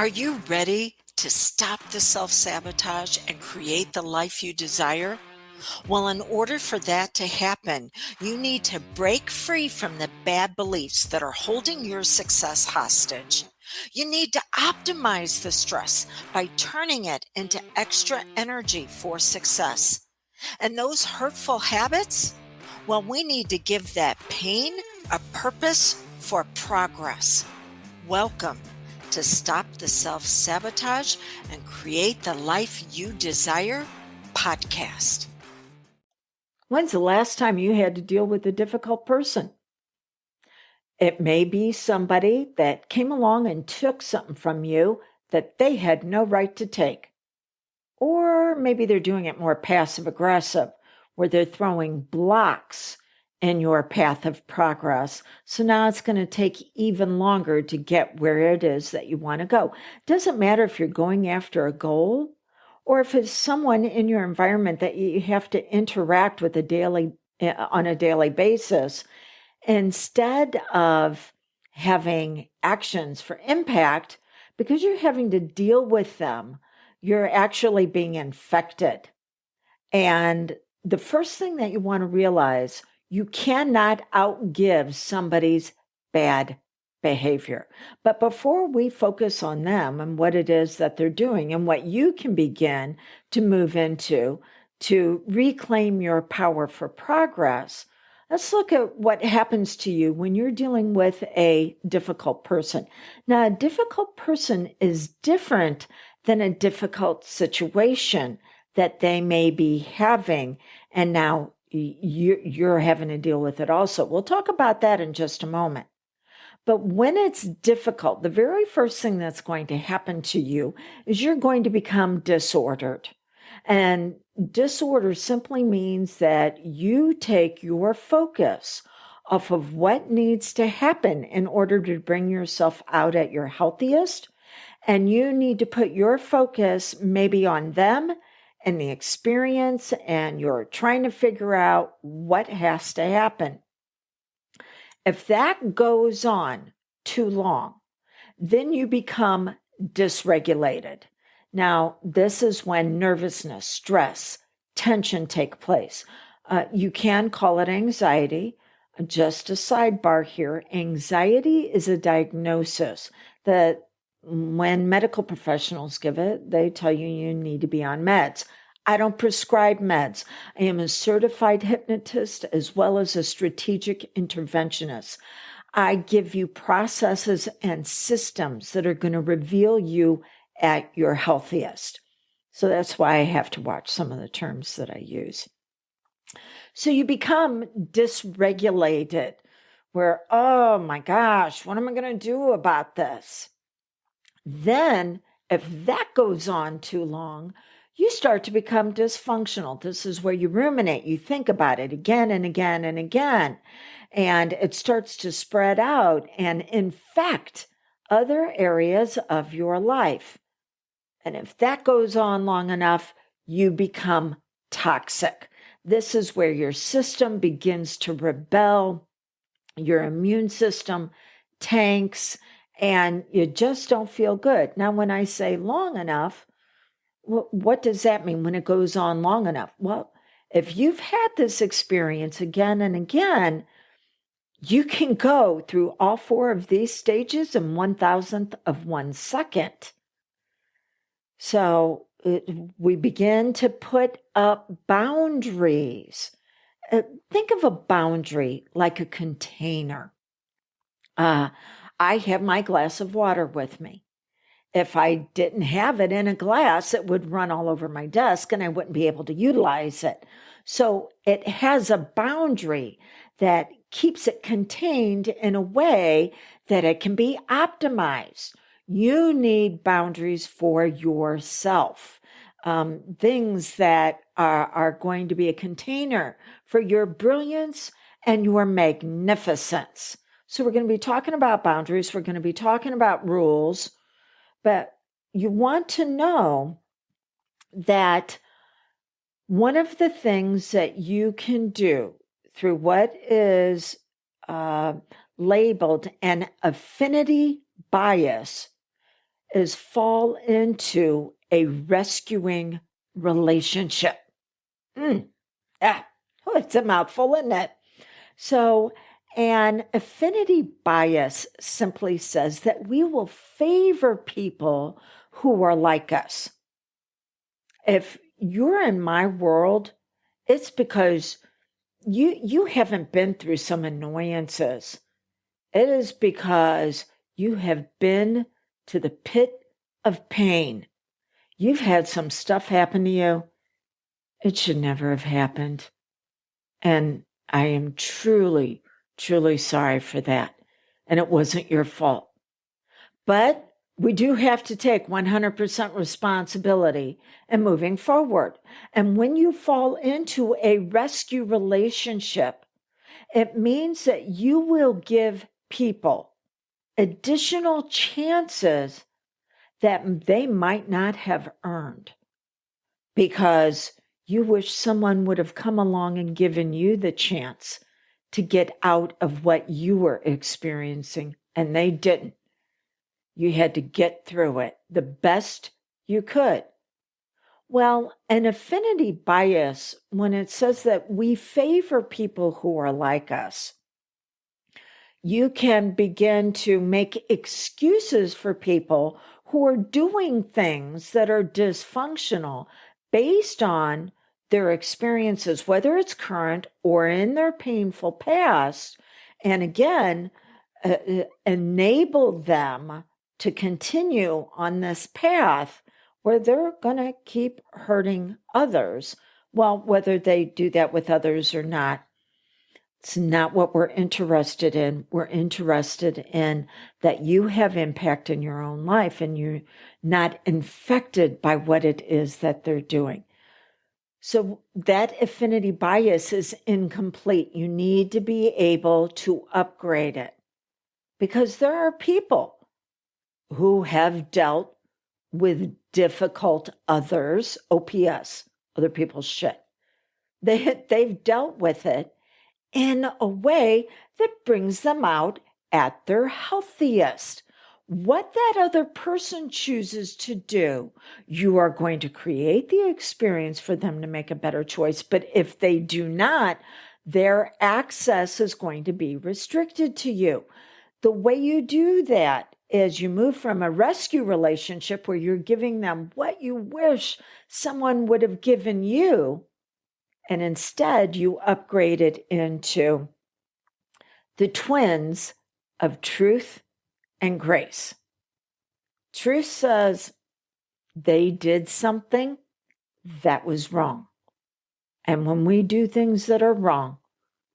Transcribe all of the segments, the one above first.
Are you ready to stop the self-sabotage and create the life you desire? Well, in order for that to happen, you need to break free from the bad beliefs that are holding your success hostage. You need to optimize the stress by turning it into extra energy for success. And those hurtful habits? Well, we need to give that pain a purpose for progress. Welcome to Stop the Self-Sabotage and Create the Life You Desire podcast. When's the last time you had to deal with a difficult person? It may be somebody that came along and took something from you that they had no right to take. Or maybe they're doing it more passive aggressive, where they're throwing blocks in your path of progress. So now it's going to take even longer to get where it is that you want to go. Doesn't matter if you're going after a goal or if it's someone in your environment that you have to interact with on a daily basis. Instead of having actions for impact, because you're having to deal with them, you're actually being infected. And the first thing that you want to realize, you cannot outgive somebody's bad behavior. But before we focus on them and what it is that they're doing and what you can begin to move into to reclaim your power for progress, let's look at what happens to you when you're dealing with a difficult person. Now, a difficult person is different than a difficult situation that they may be having, and now you're having to deal with it also. We'll talk about that in just a moment. But when it's difficult, the very first thing that's going to happen to you is you're going to become disordered. And disorder simply means that you take your focus off of what needs to happen in order to bring yourself out at your healthiest. And you need to put your focus maybe on them and the experience, and you're trying to figure out what has to happen. If that goes on too long, then you become dysregulated. Now, this is when nervousness, stress, tension take place. You can call it anxiety. Just a sidebar here, anxiety is a diagnosis that when medical professionals give it, they tell you you need to be on meds. I don't prescribe meds. I am a certified hypnotist as well as a strategic interventionist. I give you processes and systems that are going to reveal you at your healthiest. So that's why I have to watch some of the terms that I use. So you become dysregulated where, oh my gosh, what am I going to do about this? Then if that goes on too long, you start to become dysfunctional. This is where you ruminate. You think about it again and again and again. And it starts to spread out and infect other areas of your life. And if that goes on long enough, you become toxic. This is where your system begins to rebel, your immune system tanks, and you just don't feel good. Now, when I say long enough, what does that mean when it goes on long enough? Well, if you've had this experience again and again, you can go through all four of these stages in 1,000th of 1 second. So we begin to put up boundaries. Think of a boundary like a container. I have my glass of water with me. If I didn't have it in a glass, it would run all over my desk and I wouldn't be able to utilize it. So it has a boundary that keeps it contained in a way that it can be optimized. You need boundaries for yourself, things that are going to be a container for your brilliance and your magnificence. So we're going to be talking about boundaries. We're going to be talking about rules. But you want to know that one of the things that you can do through what is labeled an affinity bias is fall into a rescuing relationship. It's a mouthful, isn't it? So, an affinity bias simply says that we will favor people who are like us. If you're in my world, it's because you haven't been through some annoyances. It is because you have been to the pit of pain. You've had some stuff happen to you. It should never have happened. And I am truly, truly sorry for that. And it wasn't your fault. But we do have to take 100% responsibility in moving forward. And when you fall into a rescue relationship, it means that you will give people additional chances that they might not have earned because you wish someone would have come along and given you the chance to get out of what you were experiencing, and they didn't. You had to get through it the best you could. Well, an affinity bias, when it says that we favor people who are like us, you can begin to make excuses for people who are doing things that are dysfunctional based on their experiences, whether it's current or in their painful past. And again, enable them to continue on this path where they're going to keep hurting others. Well, whether they do that with others or not, it's not what we're interested in. We're interested in that you have impact in your own life and you're not infected by what it is that they're doing. So that affinity bias is incomplete. You need to be able to upgrade it because there are people who have dealt with difficult others, OPS, other people's shit. They've dealt with it in a way that brings them out at their healthiest. What that other person chooses to do, you are going to create the experience for them to make a better choice. But if they do not, their access is going to be restricted to you. The way you do that is you move from a rescue relationship where you're giving them what you wish someone would have given you, and instead you upgrade it into the twins of truth and grace. Truth says they did something that was wrong. And when we do things that are wrong,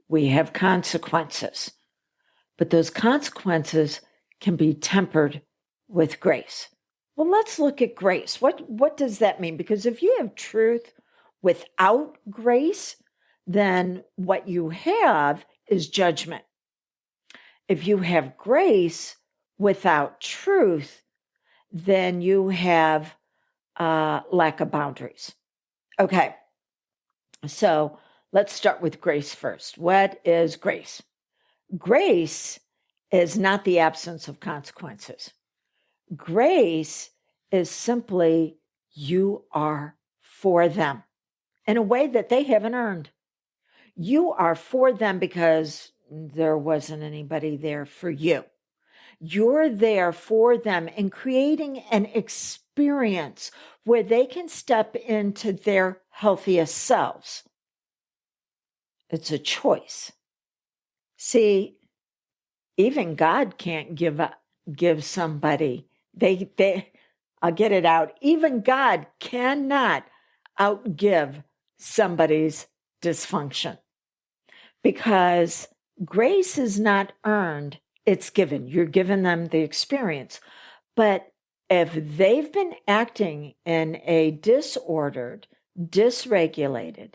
we have consequences. But those consequences can be tempered with grace. Well, let's look at grace. What does that mean? Because if you have truth without grace, then what you have is judgment. If you have grace without truth, then you have lack of boundaries. Okay, so let's start with grace first. What is grace? Grace is not the absence of consequences. Grace is simply you are for them in a way that they haven't earned. You are for them because there wasn't anybody there for you. You're there for them and creating an experience where they can step into their healthiest selves. It's a choice. See, even God can't give somebody, I'll get it out. Even God cannot outgive somebody's dysfunction because grace is not earned, it's given. You're giving them the experience. But if they've been acting in a disordered, dysregulated,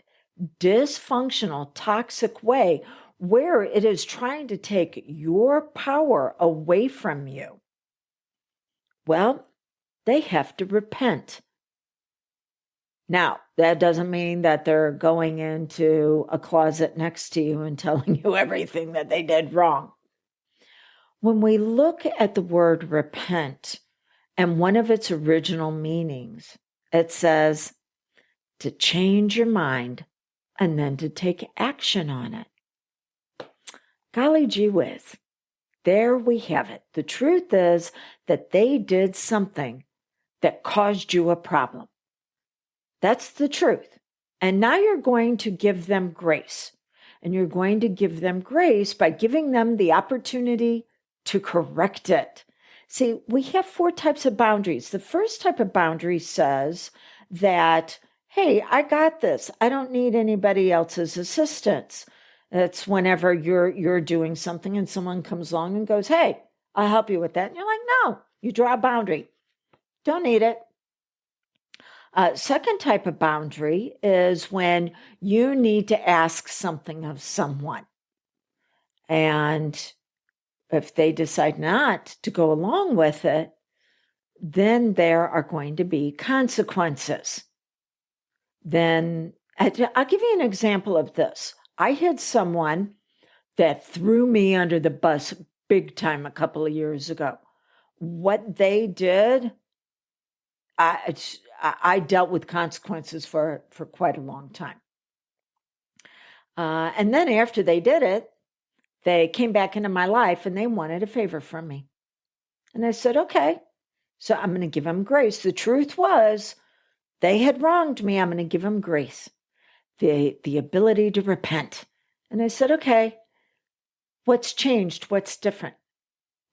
dysfunctional, toxic way where it is trying to take your power away from you, well, they have to repent. Now, that doesn't mean that they're going into a closet next to you and telling you everything that they did wrong. When we look at the word repent, And one of its original meanings, it says to change your mind and then to take action on it. Golly gee whiz. There we have it. The truth is that they did something that caused you a problem. That's the truth. And now you're going to give them grace. And you're going to give them grace by giving them the opportunity to correct it. See, we have 4 types of boundaries. The first type of boundary says that, hey, I got this. I don't need anybody else's assistance. It's whenever you're doing something and someone comes along and goes, hey, I'll help you with that. And you're like, no, you draw a boundary. Don't need it. Second type of boundary is when you need to ask something of someone. And if they decide not to go along with it, then there are going to be consequences. Then I'll give you an example of this. I had someone that threw me under the bus big time a couple of years ago. What they did, I dealt with consequences for quite a long time. And then after they did it, they came back into my life and they wanted a favor from me. And I said, okay, so I'm going to give them grace. The truth was they had wronged me. I'm going to give them grace, the ability to repent. And I said, okay, what's changed? What's different?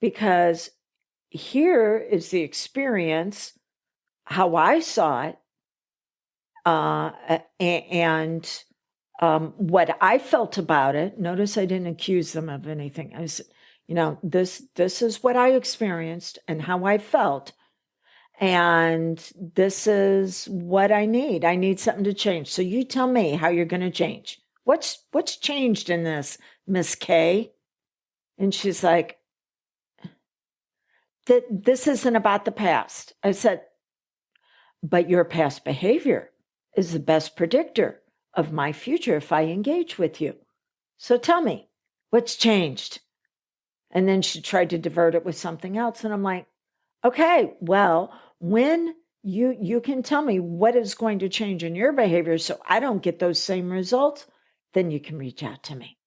Because here is the experience, how I saw it, and what I felt about it. Notice I didn't accuse them of anything. I said, this is what I experienced and how I felt. And this is what I need. I need something to change. So you tell me how you're going to change. What's changed in this, Miss K? And she's like, this isn't about the past. I said, but your past behavior is the best predictor of my future if I engage with you. So tell me, what's changed? And then she tried to divert it with something else. And I'm like, okay, well, when you can tell me what is going to change in your behavior so I don't get those same results, then you can reach out to me.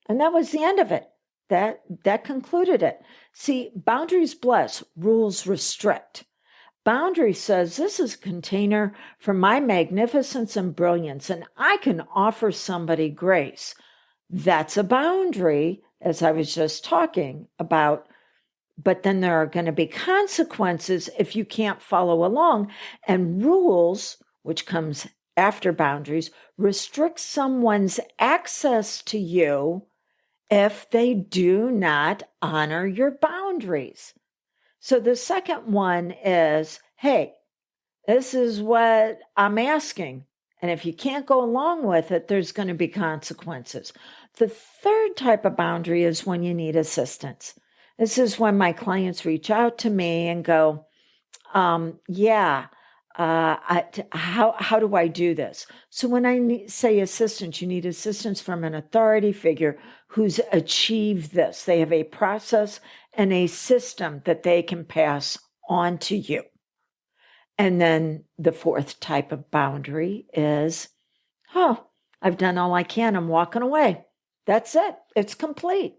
And that was the end of it. That concluded it. See, boundaries bless, rules restrict. Boundary says this is a container for my magnificence and brilliance, and I can offer somebody grace. That's a boundary, as I was just talking about. But then there are going to be consequences if you can't follow along. And rules, which comes after boundaries, restrict someone's access to you if they do not honor your boundaries. So the second one is, hey, this is what I'm asking. And if you can't go along with it, there's going to be consequences. The third type of boundary is when you need assistance. This is when my clients reach out to me and go, how do I do this? So when I say assistance, you need assistance from an authority figure who's achieved this. They have a process and a system that they can pass on to you. And then the fourth type of boundary is, I've done all I can. I'm walking away. That's it. It's complete.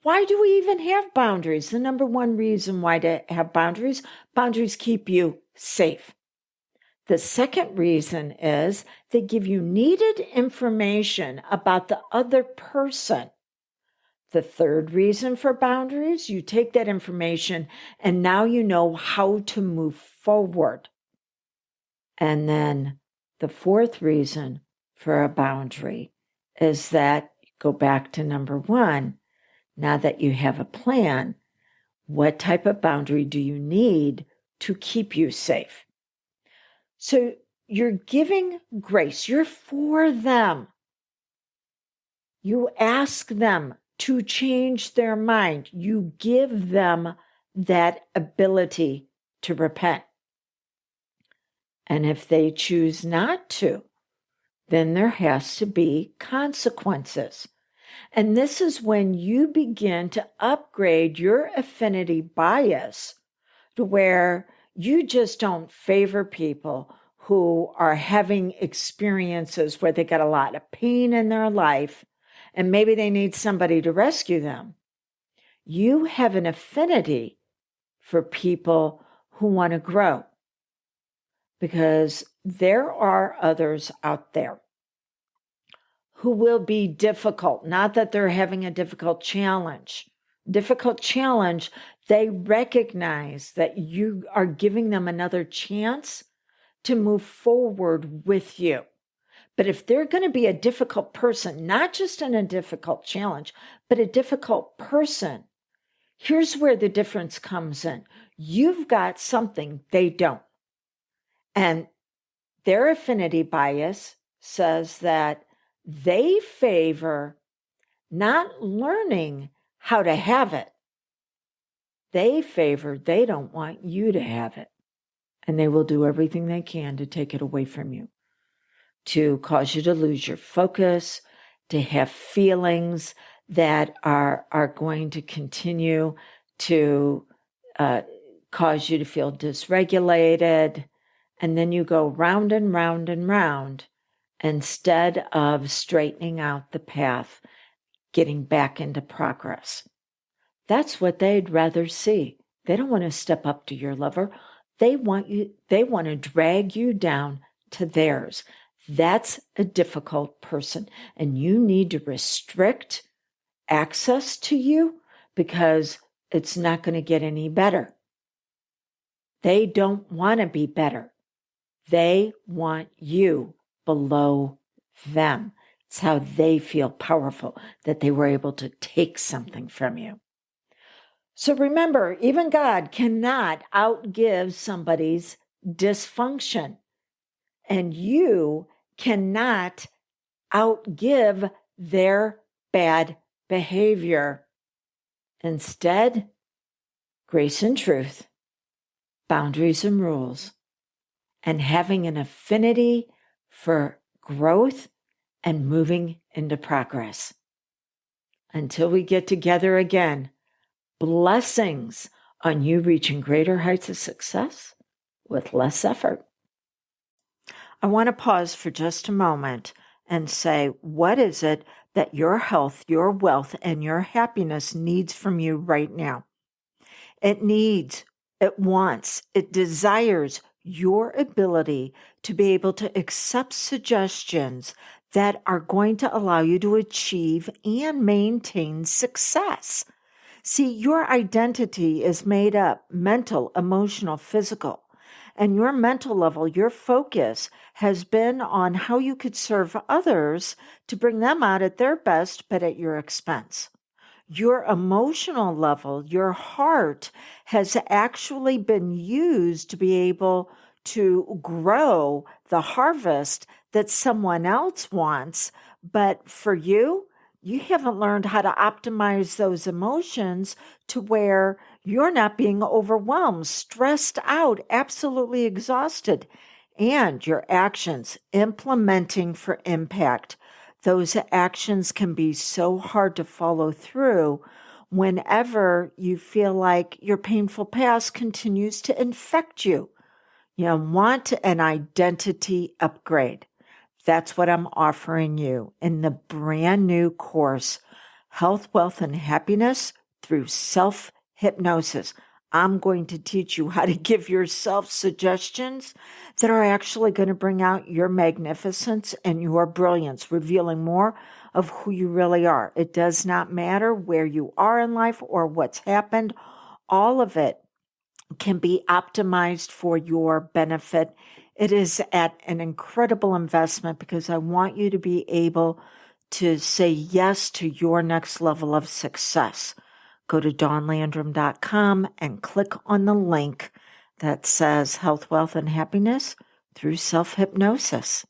Why do we even have boundaries? The number one reason why to have boundaries keep you safe. The second reason is they give you needed information about the other person. The third reason for boundaries, you take that information and now you know how to move forward. And then the fourth reason for a boundary is that, go back to number one, now that you have a plan, what type of boundary do you need to keep you safe? So you're giving grace. You're for them. You ask them to change their mind. You give them that ability to repent. And if they choose not to, then there has to be consequences. And this is when you begin to upgrade your affinity bias where you just don't favor people who are having experiences where they got a lot of pain in their life and maybe they need somebody to rescue them. You have an affinity for people who want to grow because there are others out there who will be difficult. Not that they're having a difficult challenge. They recognize that you are giving them another chance to move forward with you. But if they're going to be a difficult person, not just in a difficult challenge, but a difficult person, here's where the difference comes in. You've got something they don't. And their affinity bias says that they favor not learning how to have it. They don't want you to have it. And they will do everything they can to take it away from you, to cause you to lose your focus, to have feelings that are going to continue to cause you to feel dysregulated. And then you go round and round and round instead of straightening out the path, getting back into progress. That's what they'd rather see. They don't want to step up to your level. They want to drag you down to theirs. That's a difficult person. And you need to restrict access to you because it's not going to get any better. They don't want to be better. They want you below them. It's how they feel powerful, that they were able to take something from you. So remember, even God cannot outgive somebody's dysfunction. And you cannot outgive their bad behavior. Instead, grace and truth, boundaries and rules, and having an affinity for growth and moving into progress. Until we get together again, blessings on you reaching greater heights of success with less effort. I want to pause for just a moment and say, what is it that your health, your wealth, and your happiness needs from you right now? It needs, it wants, it desires your ability to be able to accept suggestions that are going to allow you to achieve and maintain success. See, your identity is made up mental, emotional, physical. And your mental level, your focus has been on how you could serve others to bring them out at their best, but at your expense. Your emotional level, your heart has actually been used to be able to grow the harvest that someone else wants. But for you, you haven't learned how to optimize those emotions to where you're not being overwhelmed, stressed out, absolutely exhausted, and your actions implementing for impact. Those actions can be so hard to follow through whenever you feel like your painful past continues to infect you. You want an identity upgrade. That's what I'm offering you in the brand new course, Health, Wealth, and Happiness through Self-Hypnosis. I'm going to teach you how to give yourself suggestions that are actually going to bring out your magnificence and your brilliance, revealing more of who you really are. It does not matter where you are in life or what's happened. All of it can be optimized for your benefit. It is at an incredible investment because I want you to be able to say yes to your next level of success. Go to dawnlandrum.com and click on the link that says Health, Wealth, and Happiness through Self-Hypnosis.